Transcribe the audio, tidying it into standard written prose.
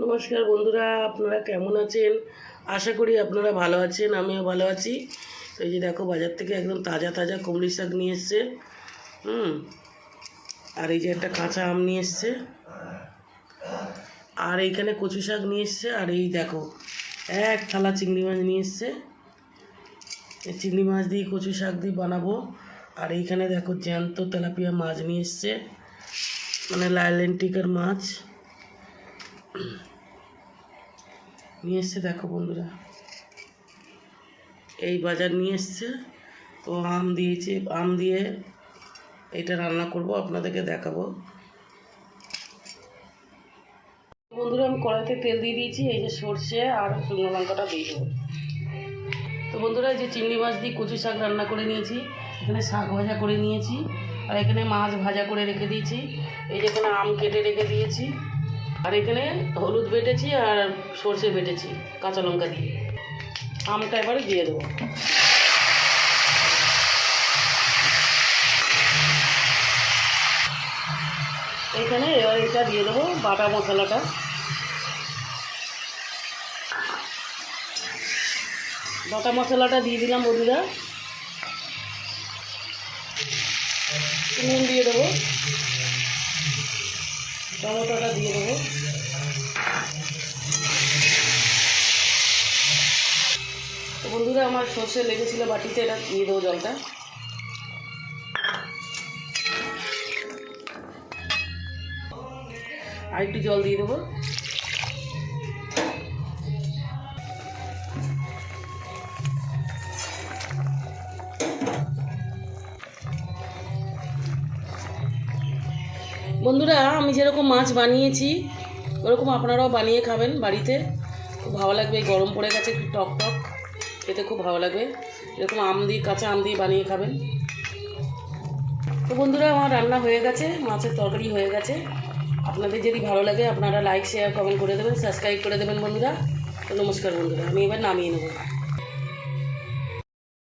নমস্কার বন্ধুরা, আপনারা কেমন আছেন? আশা করি আপনারা ভালো আছেন, আমিও ভালো আছি। তো এই যে দেখো, বাজার থেকে একদম তাজা তাজা কুমড়ি শাক নিয়ে এসছে। আর এই যে একটা কাঁচা আম নিয়ে এসছে, আর এইখানে কচু শাক নিয়ে এসছে। আর এই দেখো, এক থালা চিংড়ি মাছ নিয়ে এসছে। এই চিংড়ি মাছ দিয়ে কচু শাক দিয়ে বানাবো। আর এইখানে দেখো, জ্যান্ত তেলাপিয়া মাছ নিয়ে এসছে, মানে লাইলেন্টিকার মাছ নিয়ে এসছে। দেখো বন্ধুরা, এই বাজার নিয়ে এসছে। তো আম দিয়েছি, আম দিয়ে এটা রান্না করব, আপনাদেরকে দেখাবো। বন্ধুরা, আমি কড়াইতে তেল দিয়ে দিয়েছি। এই যে সর্ষে আর শুকনো লঙ্কাটা দিয়ে দেবো। তো বন্ধুরা, এই যে চিংড়ি মাছ দিয়ে কচু শাক রান্না করে নিয়েছি। এখানে শাক ভাজা করে নিয়েছি, আর এখানে মাছ ভাজা করে রেখে দিয়েছি। এই যে এখানে আম কেটে রেখে দিয়েছি, আর এখানে হলুদ বেটেছি আর সর্ষে বেটেছি কাঁচা লঙ্কা দিয়ে। আমটা এবারে দিয়ে দেবো। এখানে এবার এটা দিয়ে দেবো, বাটা মশলাটা। বাটা মশলাটা দিয়ে দিলাম বন্ধুরা। নুন দিয়ে দেবো, টমেটোটা দিয়ে দেবো। তো বন্ধুরা, আমার সর্ষে লেগেছিলো বাটিতে, এটা দিয়ে দেবো জলটা। আর একটু জল দিয়ে দেবো। বন্ধুরা, আমি যেরকম মাছ বানিয়েছি ওরকম আপনারাও বানিয়ে খাবেন বাড়িতে, খুব ভালো লাগবে। গরম পড়ে গেছে, একটু টক টক খেতে খুব ভালো লাগবে। এরকম আম দিয়ে, কাঁচা আম দিয়ে বানিয়ে খাবেন। তো বন্ধুরা, আমার রান্না হয়ে গেছে, মাছের তরকারি হয়ে গেছে। আপনাদের যদি ভালো লাগে আপনারা লাইক, শেয়ার, কমেন্ট করে দেবেন, সাবস্ক্রাইব করে দেবেন বন্ধুরা। তো নমস্কার বন্ধুরা, আমি এবার নামিয়ে নেব।